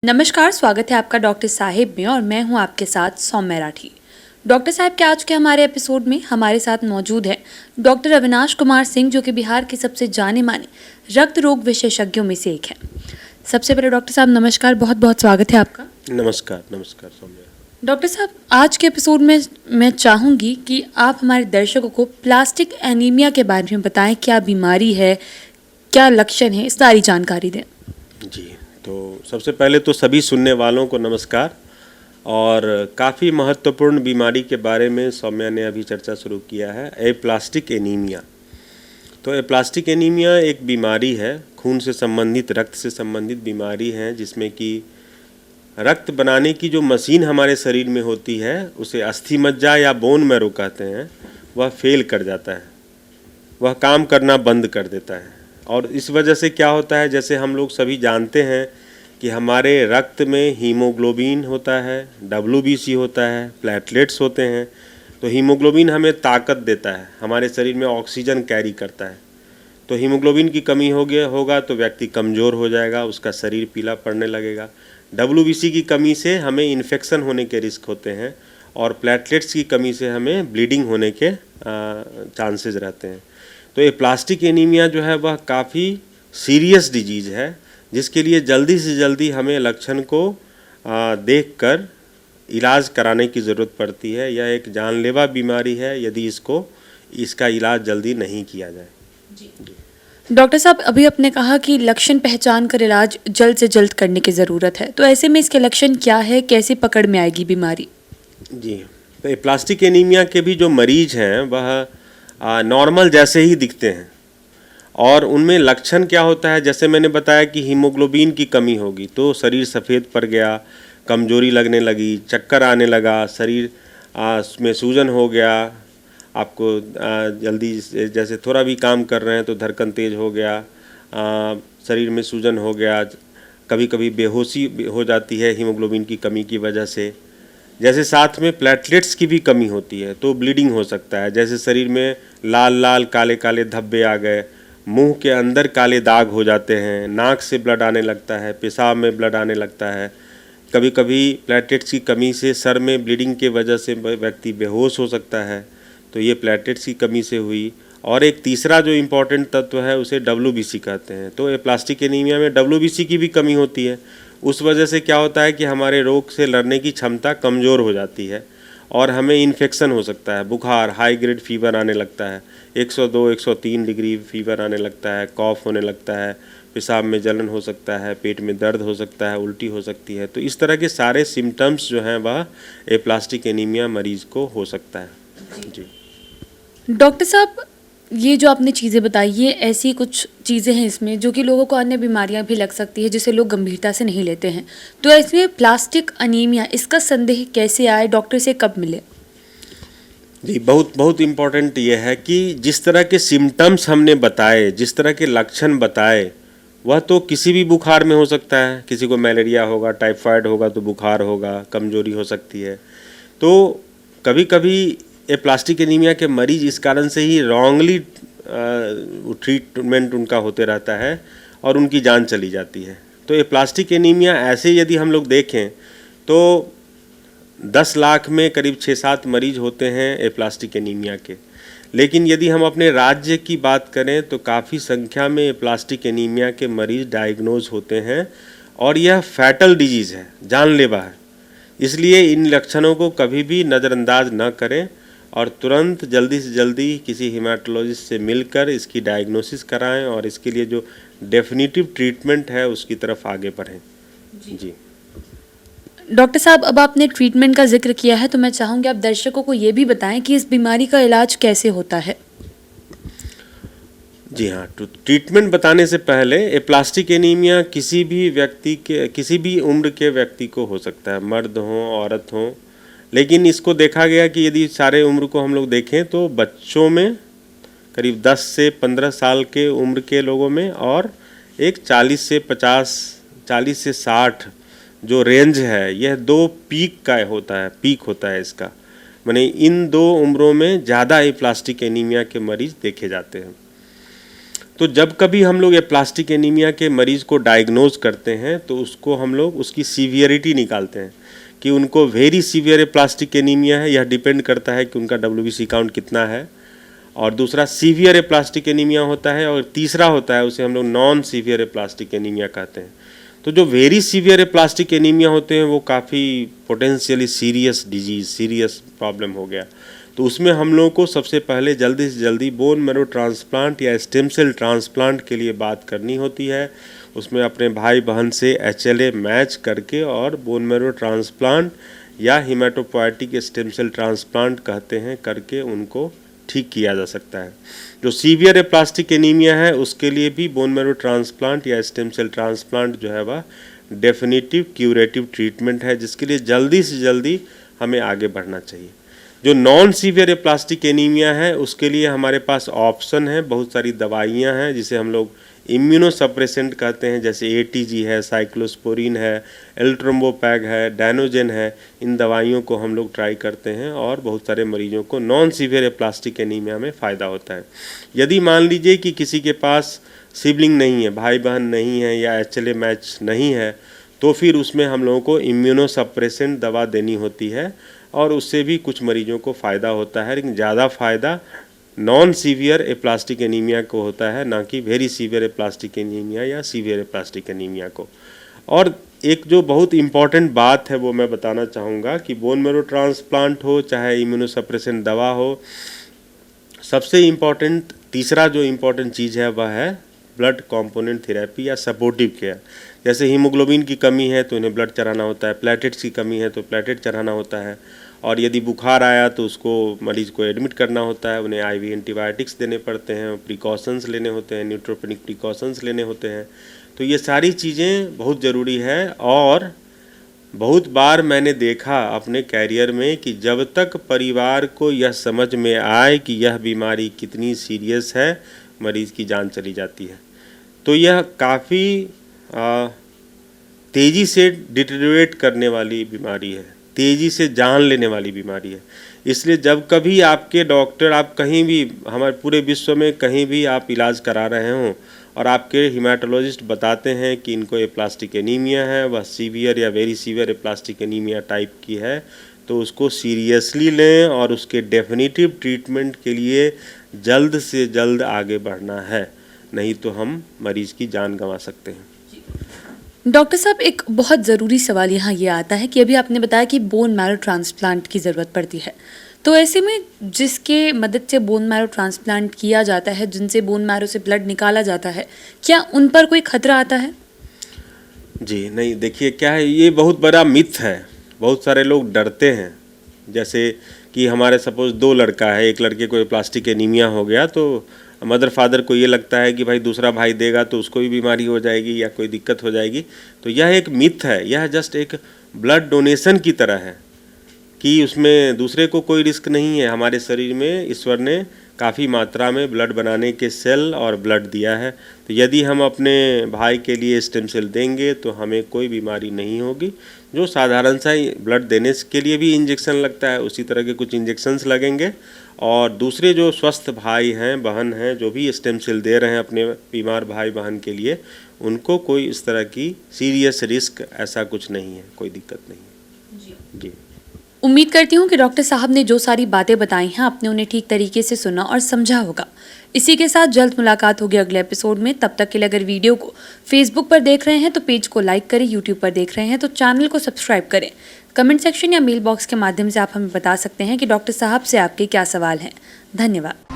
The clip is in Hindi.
नमस्कार, स्वागत है आपका डॉक्टर साहिब में और मैं हूं आपके साथ सौम्या राठी। डॉक्टर साहब के आज के हमारे एपिसोड में हमारे साथ मौजूद है डॉक्टर अविनाश कुमार सिंह, जो कि बिहार के सबसे जाने माने रक्त रोग विशेषज्ञों में से एक है। सबसे पहले डॉक्टर साहब नमस्कार, बहुत बहुत स्वागत है आपका। नमस्कार नमस्कार सौम्या। डॉक्टर साहब, आज के एपिसोड में मैं चाहूँगी कि आप हमारे दर्शकों को प्लास्टिक एनीमिया के बारे में बताएं। क्या बीमारी है, क्या लक्षण है, सारी जानकारी दें। जी, तो सबसे पहले तो सभी सुनने वालों को नमस्कार। और काफ़ी महत्वपूर्ण बीमारी के बारे में सौम्या ने अभी चर्चा शुरू किया है, एप्लास्टिक एनीमिया। तो एप्लास्टिक एनीमिया एक बीमारी है, खून से संबंधित, रक्त से संबंधित बीमारी है, जिसमें कि रक्त बनाने की जो मशीन हमारे शरीर में होती है, उसे अस्थि मज्जा या बोन मैरो कहते हैं, वह फेल कर जाता है, वह काम करना बंद कर देता है। और इस वजह से क्या होता है, जैसे हम लोग सभी जानते हैं कि हमारे रक्त में हीमोग्लोबिन होता है, WBC होता है, प्लेटलेट्स होते हैं। तो हीमोग्लोबिन हमें ताकत देता है, हमारे शरीर में ऑक्सीजन कैरी करता है। तो हीमोग्लोबिन की कमी होगा तो व्यक्ति कमज़ोर हो जाएगा, उसका शरीर पीला पड़ने लगेगा। WBC की कमी से हमें इन्फेक्शन होने के रिस्क होते हैं, और प्लेटलेट्स की कमी से हमें ब्लीडिंग होने के चांसेस रहते हैं। तो ये प्लास्टिक एनीमिया जो है वह काफ़ी सीरियस डिजीज़ है, जिसके लिए जल्दी से जल्दी हमें लक्षण को देखकर इलाज कराने की ज़रूरत पड़ती है। यह एक जानलेवा बीमारी है यदि इसका इलाज जल्दी नहीं किया जाए। जी। डॉक्टर साहब, अभी आपने कहा कि लक्षण पहचान कर इलाज जल्द से जल्द करने की ज़रूरत है, तो ऐसे में इसके लक्षण क्या है, कैसे पकड़ में आएगी बीमारी? जी, तो प्लास्टिक एनीमिया के भी जो मरीज हैं वह नॉर्मल जैसे ही दिखते हैं, और उनमें लक्षण क्या होता है, जैसे मैंने बताया कि हीमोग्लोबिन की कमी होगी तो शरीर सफ़ेद पड़ गया, कमजोरी लगने लगी, चक्कर आने लगा, शरीर में सूजन हो गया, आपको जल्दी जैसे थोड़ा भी काम कर रहे हैं तो धड़कन तेज हो गया, शरीर में सूजन हो गया, कभी कभी बेहोशी हो जाती है हीमोग्लोबिन की कमी की वजह से। जैसे साथ में प्लेटलेट्स की भी कमी होती है तो ब्लीडिंग हो सकता है, जैसे शरीर में लाल लाल काले काले धब्बे आ गए, मुंह के अंदर काले दाग हो जाते हैं, नाक से ब्लड आने लगता है, पेशाब में ब्लड आने लगता है। कभी कभी प्लेटलेट्स की कमी से सर में ब्लीडिंग के वजह से व्यक्ति बेहोश हो सकता है, तो ये प्लेटलेट्स की कमी से हुई। और एक तीसरा जो इम्पोर्टेंट तत्व है उसे WBC कहते हैं। तो ये प्लास्टिक एनीमिया में WBC की भी कमी होती है। उस वजह से क्या होता है कि हमारे रोग से लड़ने की क्षमता कमज़ोर हो जाती है और हमें इन्फेक्शन हो सकता है, बुखार, हाई ग्रेड फीवर आने लगता है, 102-103 डिग्री फीवर आने लगता है, कॉफ होने लगता है, पेशाब में जलन हो सकता है, पेट में दर्द हो सकता है, उल्टी हो सकती है। तो इस तरह के सारे सिम्टम्स जो हैं वह एप्लास्टिक एनीमिया मरीज़ को हो सकता है। जी डॉक्टर साहब, ये जो आपने चीज़ें बताई, ये ऐसी कुछ चीज़ें हैं इसमें जो कि लोगों को अन्य बीमारियां भी लग सकती है, जिसे लोग गंभीरता से नहीं लेते हैं। तो इसमें प्लास्टिक अनीमिया, इसका संदेह कैसे आए, डॉक्टर से कब मिले? जी, बहुत बहुत इम्पोर्टेंट ये है कि जिस तरह के सिम्टम्स हमने बताए, जिस तरह के लक्षण बताए, वह तो किसी भी बुखार में हो सकता है। किसी को मलेरिया होगा, टाइफाइड होगा तो बुखार होगा, कमजोरी हो सकती है। तो कभी कभी ये प्लास्टिक एनीमिया के मरीज इस कारण से ही रॉन्गली ट्रीटमेंट उनका होते रहता है और उनकी जान चली जाती है। तो ये प्लास्टिक एनीमिया ऐसे यदि हम लोग देखें तो 10 लाख में करीब 6-7 मरीज होते हैं एप्लास्टिक एनीमिया के। लेकिन यदि हम अपने राज्य की बात करें तो काफ़ी संख्या में एप्लास्टिक एनीमिया के मरीज डायग्नोज होते हैं, और यह फैटल डिजीज़ है, जानलेवा है। इसलिए इन लक्षणों को कभी भी नज़रअंदाज न करें और तुरंत जल्दी से जल्दी किसी हेमाटोलॉजिस्ट से मिलकर इसकी डायग्नोसिस कराएं और इसके लिए जो डेफिनेटिव ट्रीटमेंट है उसकी तरफ आगे बढ़ें। जी डॉक्टर साहब, अब आपने ट्रीटमेंट का जिक्र किया है, तो मैं चाहूँगी आप दर्शकों को ये भी बताएं कि इस बीमारी का इलाज कैसे होता है। जी हाँ, तो ट्रीटमेंट बताने से पहले एप्लास्टिक एनीमिया किसी भी उम्र के व्यक्ति को हो सकता है, मर्द हो औरत हो। लेकिन इसको देखा गया कि यदि सारे उम्र को हम लोग देखें तो बच्चों में करीब 10 से 15 साल के उम्र के लोगों में, और एक 40 से 60 जो रेंज है, यह 2 पीक होता है इसका। माने इन 2 उम्रों में ज़्यादा एप्लास्टिक एनीमिया के मरीज देखे जाते हैं। तो जब कभी हम लोग एप्लास्टिक एनीमिया के मरीज़ को डायग्नोज करते हैं तो उसको हम लोग उसकी सीवियरिटी निकालते हैं कि उनको वेरी सीवियर एप्लास्टिक एनीमिया है, यह डिपेंड करता है कि उनका WBC काउंट कितना है, और दूसरा सीवियर एप्लास्टिक एनीमिया होता है, और तीसरा होता है उसे हम लोग नॉन सीवियर एप्लास्टिक एनीमिया कहते हैं। तो जो वेरी सीवियर एप्लास्टिक एनीमिया होते हैं वो काफ़ी potentially serious disease, serious problem हो गया, तो उसमें हम लोगों को सबसे पहले जल्दी से जल्दी बोन मैरो ट्रांसप्लांट या स्टेम सेल ट्रांसप्लांट के लिए बात करनी होती है। उसमें अपने भाई बहन से HLA मैच करके और बोन मैरो ट्रांसप्लांट या हिमेटोपोएटिक स्टेम सेल ट्रांसप्लांट कहते हैं करके उनको ठीक किया जा सकता है। जो सीवियर एप्लास्टिक एनीमिया है उसके लिए भी बोन मैरो ट्रांसप्लांट या स्टेम सेल ट्रांसप्लांट जो है वह डेफिनेटिव क्यूरेटिव ट्रीटमेंट है, जिसके लिए जल्दी से जल्दी हमें आगे बढ़ना चाहिए। जो नॉन सीवियर एप्लास्टिक एनीमिया है उसके लिए हमारे पास ऑप्शन है, बहुत सारी दवाइयाँ हैं जिसे हम लोग इम्यूनोसप्रेसेंट कहते हैं, जैसे ATG है, साइक्लोस्पोरिन है, एल्ट्रोम्बोपैग है, डायनोजेन है। इन दवाइयों को हम लोग ट्राई करते हैं और बहुत सारे मरीजों को नॉन सीवियर एप्लास्टिक एनीमिया में फ़ायदा होता है। यदि मान लीजिए कि किसी के पास सिबलिंग नहीं है, भाई बहन नहीं है या HLA मैच नहीं है, तो फिर उसमें हम लोगों को इम्यूनोसप्रेसेंट दवा देनी होती है और उससे भी कुछ मरीजों को फ़ायदा होता है, लेकिन ज़्यादा फ़ायदा नॉन सीवियर एप्लास्टिक एनीमिया को होता है, ना कि वेरी सीवियर एप्लास्टिक एनीमिया या सीवियर एप्लास्टिक एनीमिया को। और एक जो बहुत इम्पॉर्टेंट बात है वो मैं बताना चाहूँगा कि बोन मैरो ट्रांसप्लांट हो चाहे इम्यूनोसप्रेसेंट दवा हो, सबसे इम्पॉर्टेंट तीसरा जो इम्पॉर्टेंट चीज़ है वह है ब्लड कंपोनेंट थेरेपी या सपोर्टिव केयर। जैसे हीमोग्लोबिन की कमी है तो इन्हें ब्लड चढ़ाना होता है, प्लेटेट्स की कमी है तो प्लेटेट चढ़ाना होता है, और यदि बुखार आया तो उसको मरीज़ को एडमिट करना होता है, उन्हें IV एंटीबायोटिक्स देने पड़ते हैं, प्रिकॉशंस लेने होते हैं, न्यूट्रोपेनिक प्रिकॉशंस लेने होते हैं। तो ये सारी चीज़ें बहुत ज़रूरी है, और बहुत बार मैंने देखा अपने कैरियर में कि जब तक परिवार को यह समझ में आए कि यह बीमारी कितनी सीरियस है, मरीज़ की जान चली जाती है। तो यह काफ़ी तेज़ी से डिटेरियोरेट करने वाली बीमारी है, तेज़ी से जान लेने वाली बीमारी है। इसलिए जब कभी आपके डॉक्टर, आप कहीं भी हमारे पूरे विश्व में कहीं भी आप इलाज करा रहे हों और आपके हिमेटोलॉजिस्ट बताते हैं कि इनको एप्लास्टिक एनीमिया है, वह सीवियर या very severe aplastic anaemia type की है, तो उसको सीरियसली लें और उसके डेफिनेटिव ट्रीटमेंट के लिए जल्द से जल्द आगे बढ़ना है, नहीं तो हम मरीज़ की जान गंवा सकते हैं। डॉक्टर साहब, एक बहुत ज़रूरी सवाल यहाँ ये आता है कि अभी आपने बताया कि बोन मैरो ट्रांसप्लांट की ज़रूरत पड़ती है, तो ऐसे में जिसके मदद से बोन मैरो ट्रांसप्लांट किया जाता है, जिनसे बोन मैरो से ब्लड निकाला जाता है, क्या उन पर कोई खतरा आता है? जी नहीं, देखिए क्या है, ये बहुत बड़ा मिथ है, बहुत सारे लोग डरते हैं। जैसे कि हमारे सपोज 2 लड़का है, एक लड़के को एप्लास्टिक एनीमिया हो गया तो मदर फादर को ये लगता है कि भाई दूसरा भाई देगा तो उसको भी बीमारी हो जाएगी या कोई दिक्कत हो जाएगी। तो यह एक मिथ है, यह जस्ट एक ब्लड डोनेशन की तरह है कि उसमें दूसरे को कोई रिस्क नहीं है। हमारे शरीर में ईश्वर ने काफ़ी मात्रा में ब्लड बनाने के सेल और ब्लड दिया है, तो यदि हम अपने भाई के लिए स्टेम सेल देंगे तो हमें कोई बीमारी नहीं होगी। जो साधारण सा ब्लड देने के लिए भी इंजेक्शन लगता है, उसी तरह के कुछ इंजेक्शन्स लगेंगे, और दूसरे जो स्वस्थ भाई हैं बहन हैं जो भी स्टेम सेल दे रहे हैं अपने बीमार भाई बहन के लिए, उनको कोई इस तरह की सीरियस रिस्क ऐसा कुछ नहीं है, कोई दिक्कत नहीं है। जी, उम्मीद करती हूँ कि डॉक्टर साहब ने जो सारी बातें बताई हैं आपने उन्हें ठीक तरीके से सुना और समझा होगा। इसी के साथ जल्द मुलाकात होगी अगले एपिसोड में। तब तक के लिए अगर वीडियो को फेसबुक पर देख रहे हैं तो पेज को लाइक करें, यूट्यूब पर देख रहे हैं तो चैनल को सब्सक्राइब करें। कमेंट सेक्शन या मेल बॉक्स के माध्यम से आप हमें बता सकते हैं कि डॉक्टर साहब से आपके क्या सवाल हैं। धन्यवाद।